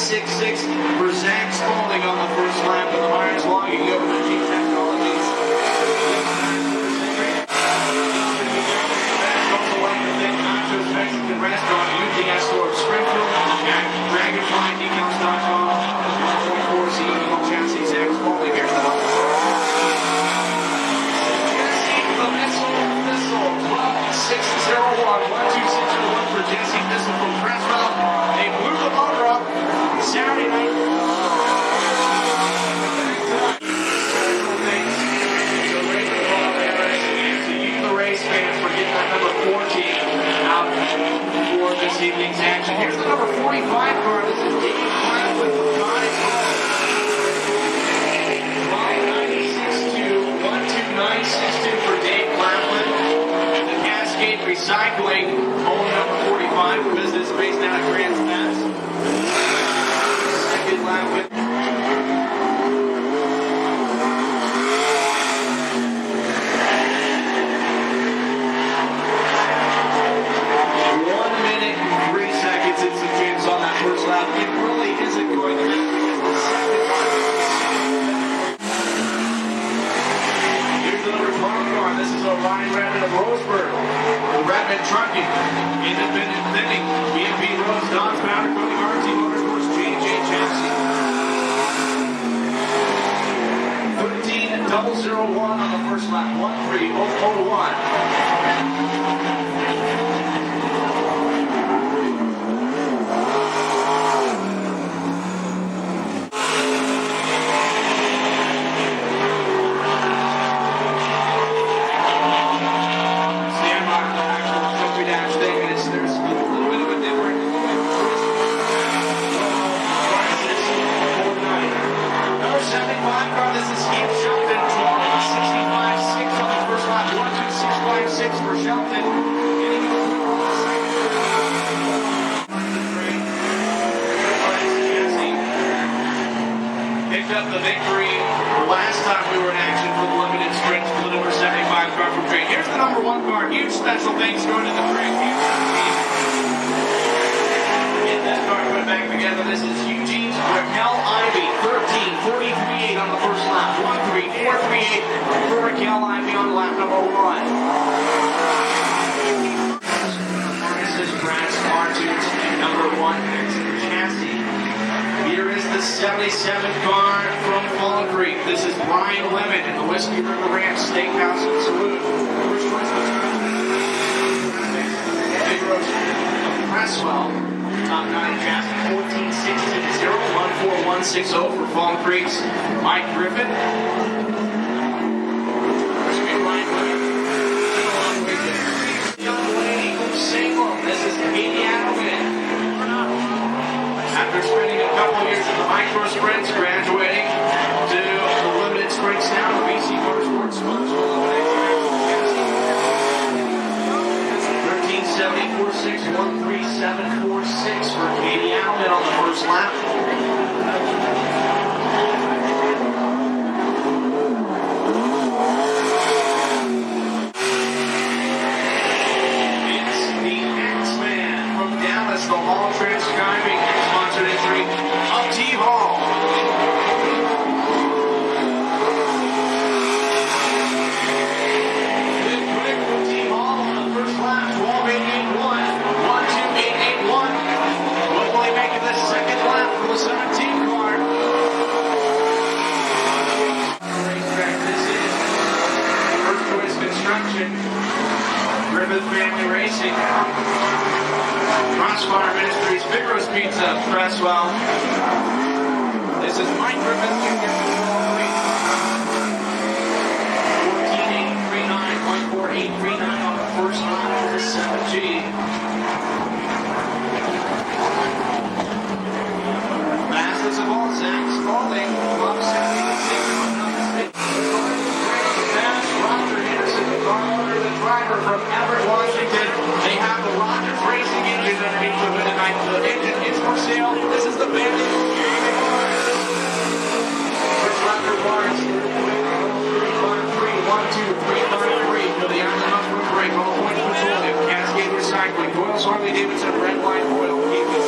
1:36.6 for Zach Spalding on the first lap of the Myers logging over to G Technologies. Mexican restaurant, UPS store of Springfield, at DragonflyDecals.com, 1.4 CE chassis, Zach Spalding here. The Missile, 601, 12601 for Jesse Missile from Crestwell. They blew the motor up Saturday night. For this evening's action. Here's the number 45 car. This is Dave Clark with Cottage. 12962 for Dave Claflin. The Cascade Recycling, home number 45 for business based out of Grants Pass. Second lap with first lap. It really isn't going to matter because the second one. Here's the number 12 car. This is Orion Redmond of Roseburg. Redmond Trucking, Independent Thinning, BMP Roads, Don's Powder Coating, RT Motorsports, J&J Chassis. 13.001 on the first lap. 1:3.001. For Shelton. Picked up the victory last time we were in action for the limited sprint for the number 75 car from Trade. Here's the number 1 car. Huge special thanks going to the track. Get that car put back together. This is Eugene's Raquel Ivy. 13.43.8 on the first lap. 1:3.438 for Raquel Ivy on lap number 1. Number 1 chassis. Here is the 77 car from Fallen Creek. This is Brian Lemon in the Whiskey River Ranch Steakhouse and Saloon. First choice was Big Roast of Cresswell. Top 9 chassis 14.660 14160 for Fallen Creek's Mike Griffin. This is Katie Adelman. After spending a couple of years in the micro sprints, graduating to the limited sprints now to BC Motorsports. 13.74.6 137.46 for Katie Adelman on the first lap. The Hall transcribing sponsored entry of T-Hall. Good quick from T-Hall on the first lap. 12.881. 1:2.881. Will they make it the second lap for the 17 car? Racetrack this is. First choice construction. Griffith Family Racing. Crossfire Ministries, Big Roast Pizza, Cresswell. This is Mike Griffith Jr. 14.839, 148.39 on the first lap for the 7G. Fastest of all, Zach Spalding, 12.76. Roger Henderson, the car owner, the driver from Everett, Washington. They have the Rogers Racing engine underneath the hood tonight. The engine is for sale. This is the Bandit. First lap parts. 3-1-2-3-5-3 for the Island Hospital break. All points petroleum. Cascade Recycling. Doyle's Harley Davidson Red Line Oil. Keep this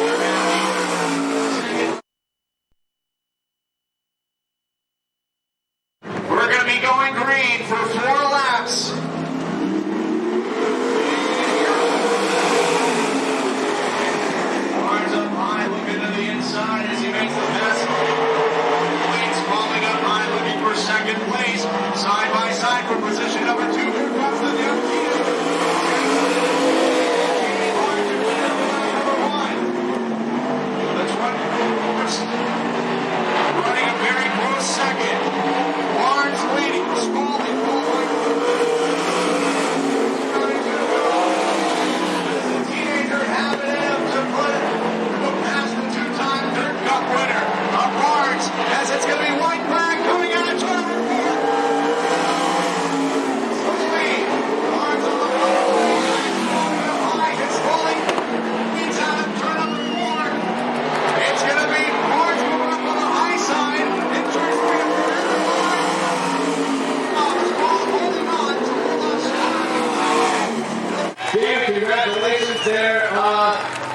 there.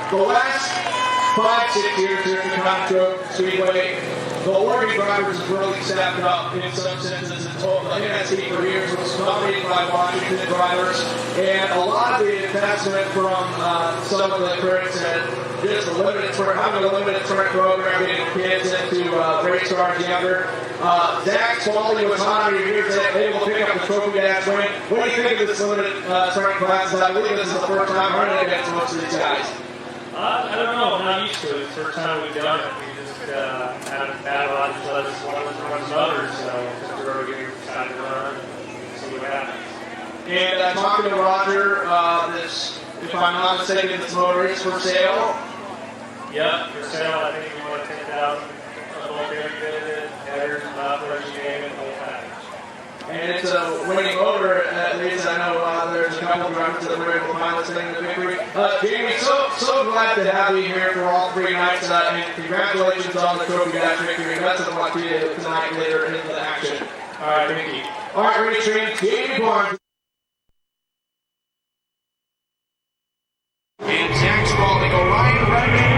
The last 5-6 years here at the Cottage Speedway, the Oregon drivers have really stepped up in some senses. The NSC for years was dominated by Washington drivers, and a lot of the investment from some of the critics and just having a limited sprint program, getting kids into race cars younger. Zach's quality was high. You're able to pick up the trophy dash win. What do you think of this limited sprint class? I believe this is the first time running against most of these guys. I don't know. I'm not used to it. It's the first time we've done it. We just haven't battled on each other's one of the others. So we're going to decide to run and see what happens. And talking to Roger, this, if I'm not mistaken, this motor is for sale. Yep, for sale. I think we want 10,000. Headers, mufflers, you name it, whole package. And it's a winning motor, at least I know there's a couple of drivers that were able to find this thing in the victory. Jamie, so glad to have you here for all 3 nights, and congratulations on the trophy dash victory. Best of luck to you tonight later in the action. All right, thank you. All right, race train, Jamie Barnes. And Zach's falling, Orion Redmond.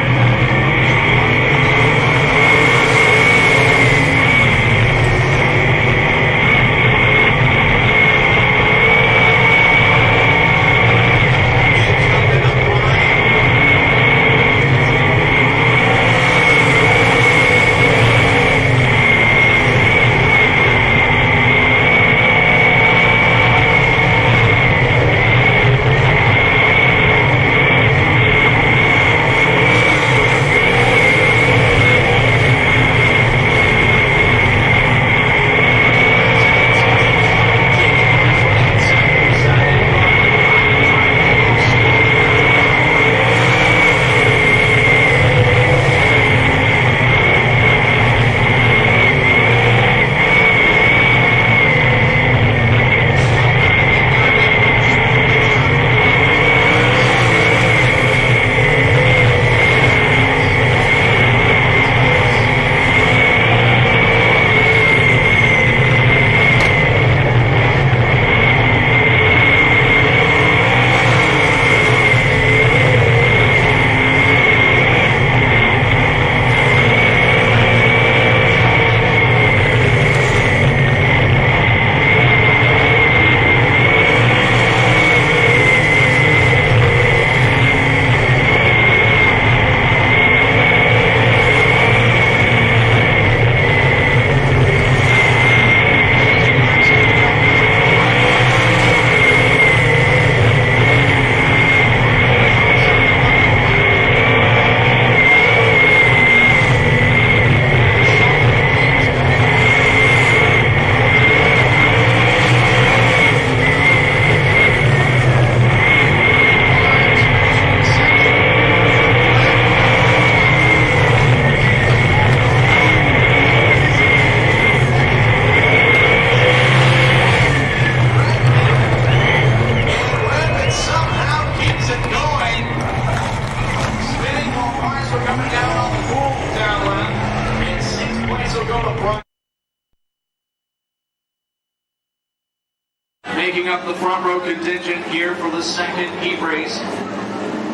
Making up the front row contingent here for the second heat race.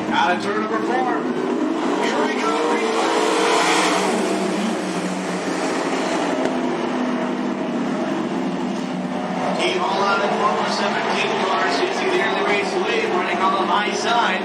Out of turn number 4. Here we go. Team all out in Formula 17 cars. You see the early race lead running on the high side.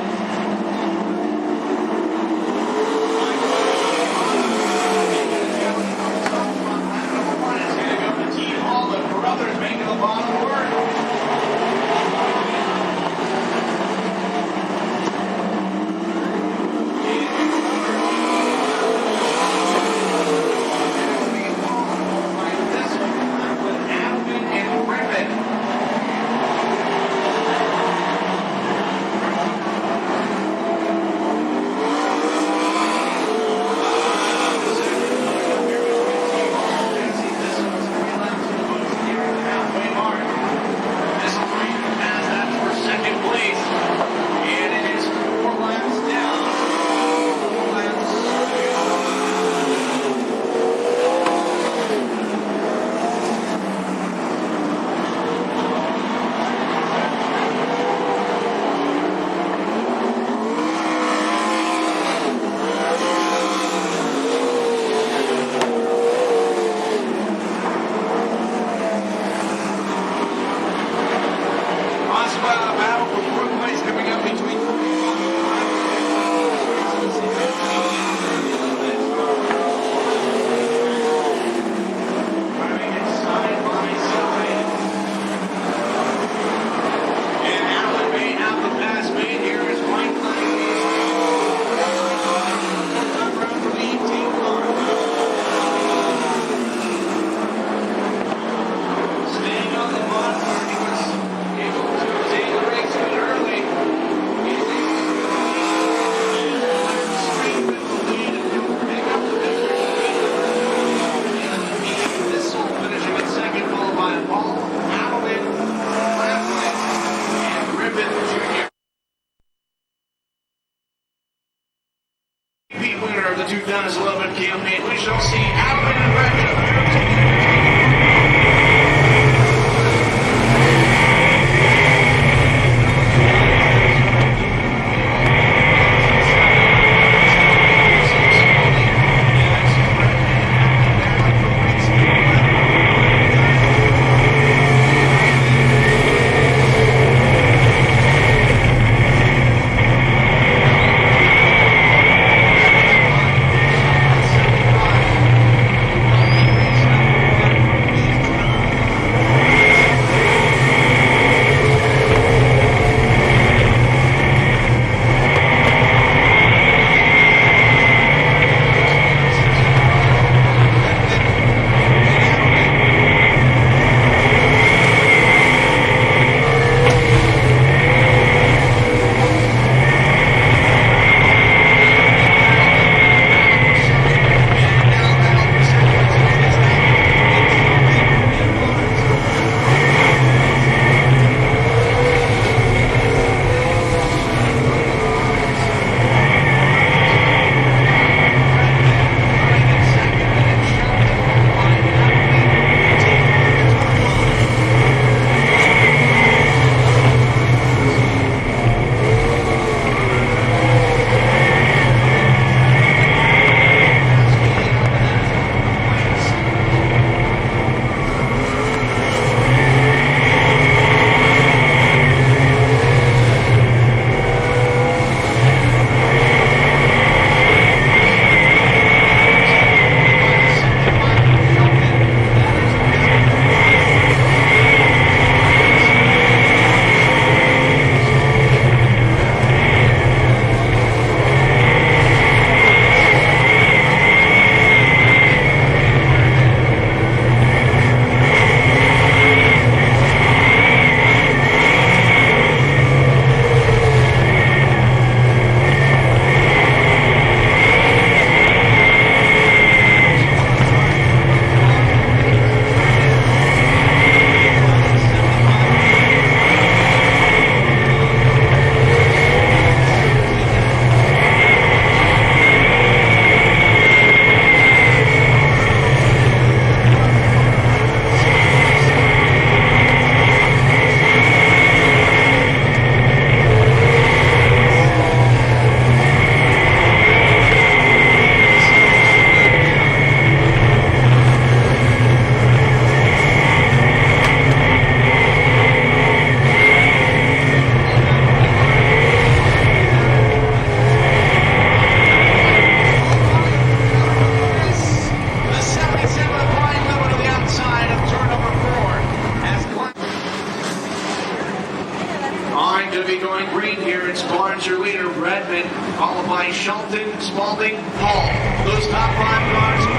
of the 2011 campaign. We shall see Alvin and Redmond. Going to be going green here. It's Barnes, leader, Redmond, followed by Shelton, Spalding, Hall. Those top 5 cars.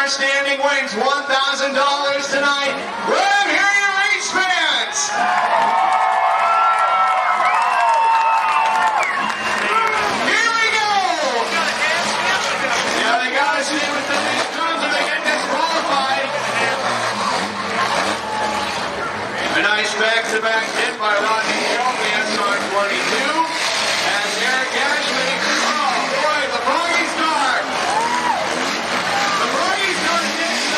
standing wins $1,000 tonight. Let them hear your race fans. Here we go. Yeah, they gotta stay within these terms or they get disqualified. A nice back-to-back hit by Rodney Hill, the SR-22. As Eric Ashley, oh boy, the Froggy's car. The Froggy's car gets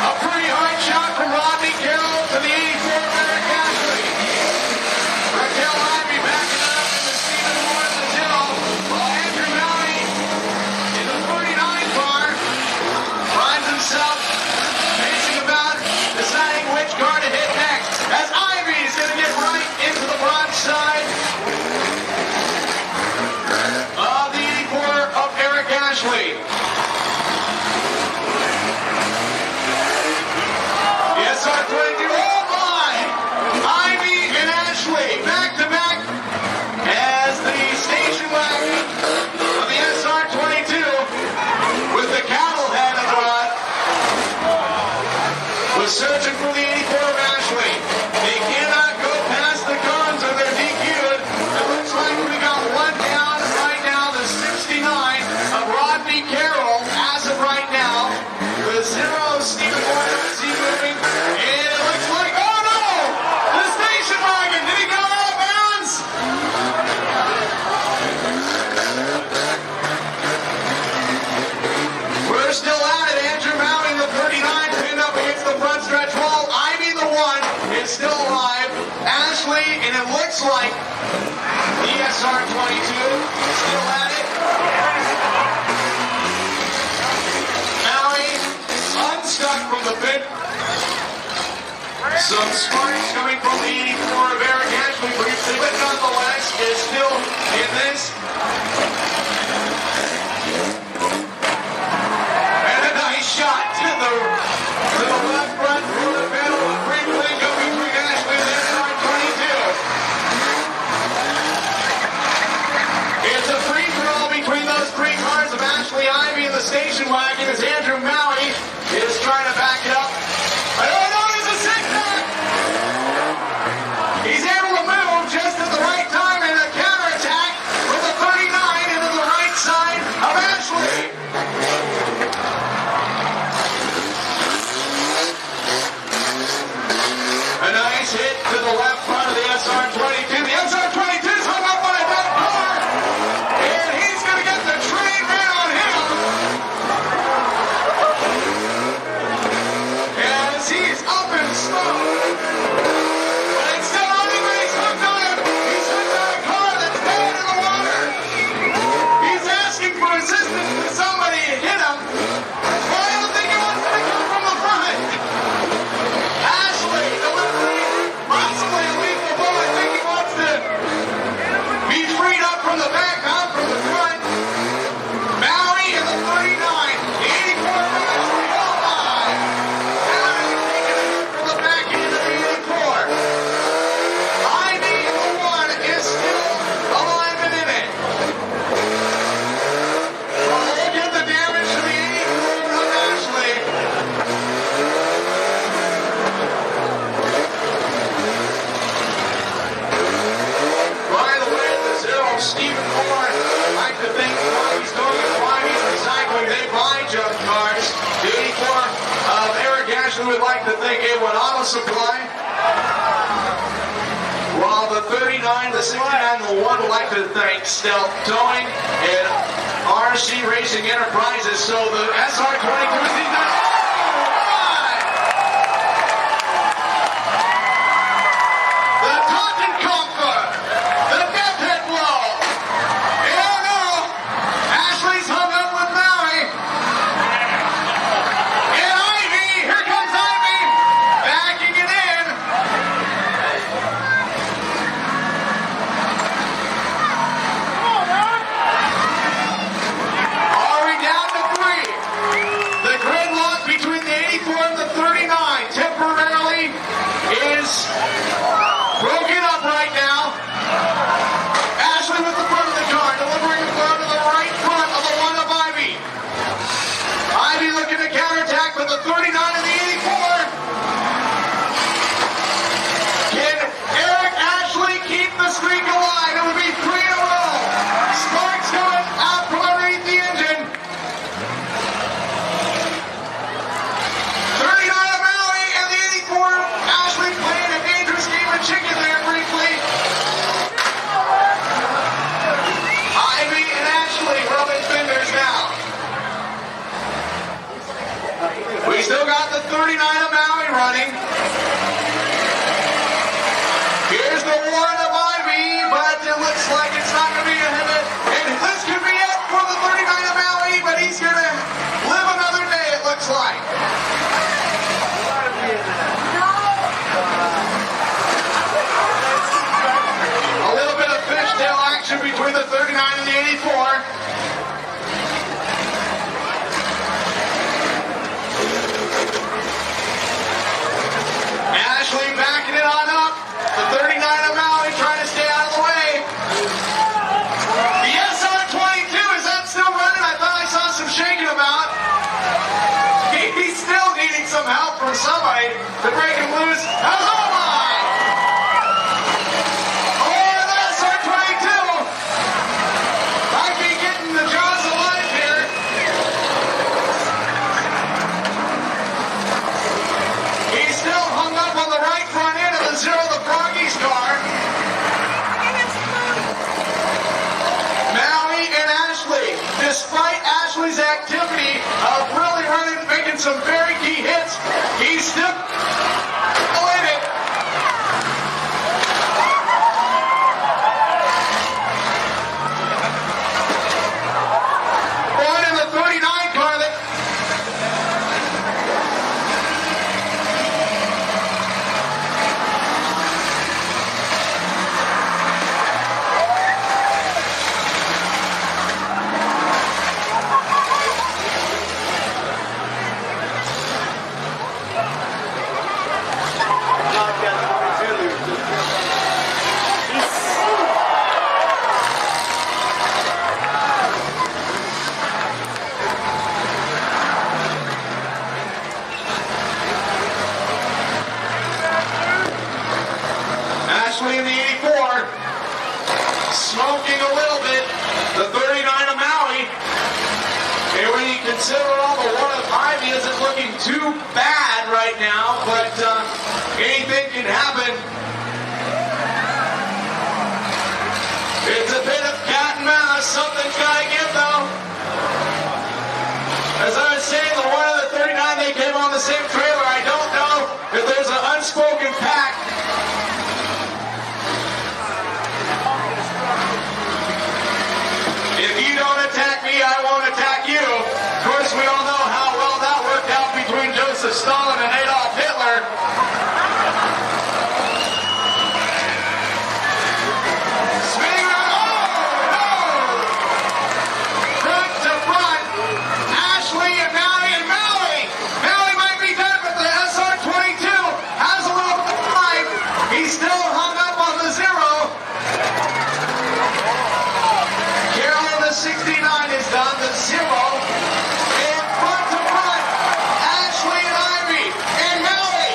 a pretty hard shot from Rodney Hill to the 84 of Eric Ashley. Raquel Ivy backing up in the Stephen Morris's Hill, while Andrew Mounty in the 49 car finds himself facing about deciding which car to hit next. As Ivy is going to get right into the bronze side of the 84 of Eric Ashley. The SR-22, oh my! Ivy and Ashley back to back as the station wagon of the SR-22 with the cattle head of the lot was searching for the 84 of Ashley. They cannot go past the cons or they're DQ'd. It looks like we got one down right now, the 69 of Rodney Carroll as of right now. The 0 Stephen Morris moving. And it looks like, oh no! The station wagon! Did he go out of bounds? We're still at it. Andrew Mounting, the 39, pinned up against the front stretch wall. Ivy, the 1, is still alive. Ashley, and it looks like the SR-22, still at it. Mounting, unstuck from the pit. Some sparks coming from the 84 of Eric Ashley briefly, but nonetheless is still in this. And a nice shot to the left front for the middle of briefly going between Ashley and the SR-22. It's a free-for-all between those three cars of Ashley Ivy and the station wagon as Andrew Mounty is trying to back it up. I don't know, there's a setback! He's able to move just at the right time in a counterattack with the 39 into the right side of Ashley. A nice hit to the left front of the SR-22. The SR-22 is hung up by that car, and he's going to get the train ran on him. As he's up in smoke. But it's still only when he's hooked on him. He's hooked on a car that's dead in the water. He's asking for assistance to somebody to hit him. Well, I don't think he wants to come from the front. Ashley, delivery, possibly a lethal blow. I think he wants to be freed up from the back, not from the front. Maui in the 39, the 84 from Ashley, oh my! Maui taking a hit from the back end of the 84. Ivy in the 1 is still alive and in it. Well, look at the damage to the 84 of Ashley. By the way, the 0 Stephen Moore, I'd like to think what he's doing is why he's recycling. They buy junk cars. The 84 of Eric Ashley would like to think it would auto supply. While the 39, the 69, and the 1 would like to thank Stealth Towing and RC Racing Enterprises. So the SR-22 is these guys. The Cottage Conquer, the death hit blow. Oh no, Ashley's hung up with Maui. And Ivy, here comes Ivy, backing it in. Are we down to 3? The gridlock 39 of Maui running. Here's the Warren of Ivy, but it looks like it's not going to be a hit. And this could be it for the 39 of Maui, but he's going to live another day, it looks like. A little bit of fishtail action between the 39 and the 84. Ashley backing it on up. The 39 of Maui trying to stay out of the way. The SR22, is that still running? I thought I saw some shaking about. He's still needing some help from somebody to break him loose. Oh my! Oh, the SR22 might be getting the jaws of life here. He's still hung up on the right front end of the Zero the Froggy's car. Maui and Ashley, despite Ashley's activity of really running, making some very key hits, he's still in it. One in the 39 car that Ashley in the 84, smoking a little bit. The 39 of Maui. And when you consider all the one of Ivy isn't looking too bad right now, but anything can happen. It's a bit of cat and mouse. Something's got to give, though. As I was saying, the one of the 39, they came on the same trailer. I don't know if there's an unspoken pact. If you don't attack me, I won't attack you. Of course, we all know how well that worked out between Joseph Stalin and Adolf Hitler. Spinning around. Oh, no! Front to front. Ashley and Maui. Maui might be dead, but the SR22 has a little time. He's still hung up on the Zero. Carolyn, the 69 is done. The Zero. And front to front. Ashley and Ivy and Maui.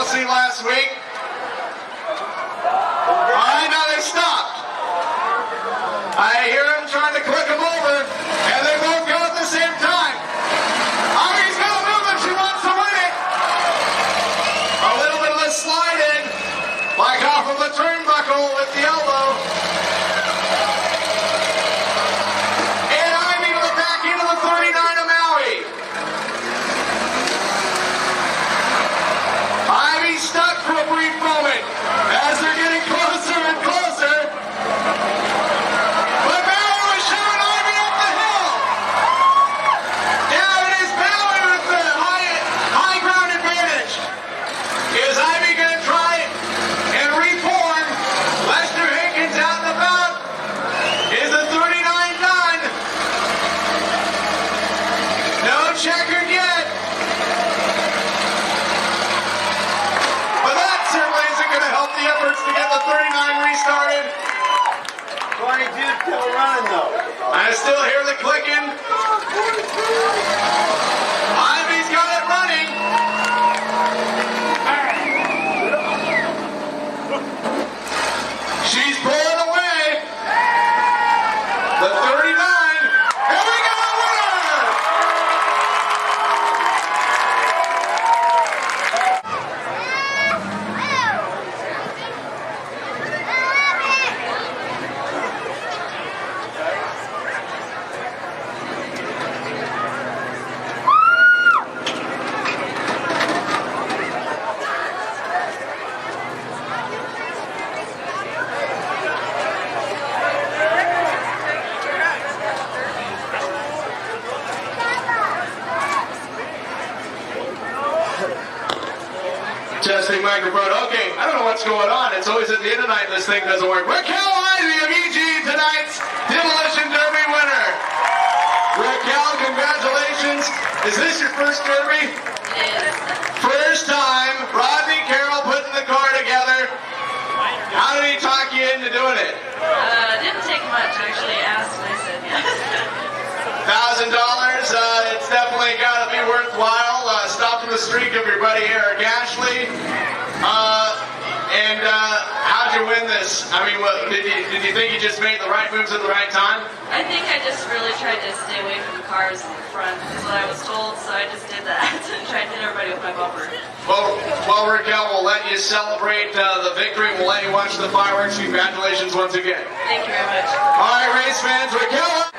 closely last week. Alright, now they stopped. I hear them trying to click them over, and they both go at the same time. He's got to move if she wants to win it. A little bit of a slide in, like off of a turnbuckle with the elbow. And Ivy to the back into the 39 of Maui. Ivy stuck for a brief moment as they're getting closer and closer. But Maui was showing Ivy up the hill. Now it is Maui with the high ground advantage. Is Ivy going to try and reform? Lester Higgins out and about. Is the 39 done? No checkered yet. But that certainly isn't going to help the efforts to get the 39 restarted. 22 still running though. I still hear the clicking. Ivy's got it running. She's pulling away. The 39. Here we go, winner! Testing microphone. Okay, I don't know what's going on. It's always at the end of the night this thing doesn't work. Raquel Ivy of EG, tonight's Demolition Derby winner. Raquel, congratulations. Is this your first Derby? It is. First time. Rodney Carroll putting the car together. How did he talk you into doing it? Didn't take much, actually. Asked and I said yes. $1,000. It's definitely got to be worthwhile. Stopping the streak of your buddy Eric Ashley. How'd you win this? I mean, did you think you just made the right moves at the right time? I think I just really tried to stay away from the cars in the front, is what I was told, so I just did that and tried to hit everybody with my bumper. Well, Raquel, we'll let you celebrate the victory. We'll let you watch the fireworks. Congratulations once again. Thank you very much. All right, race fans, Raquel.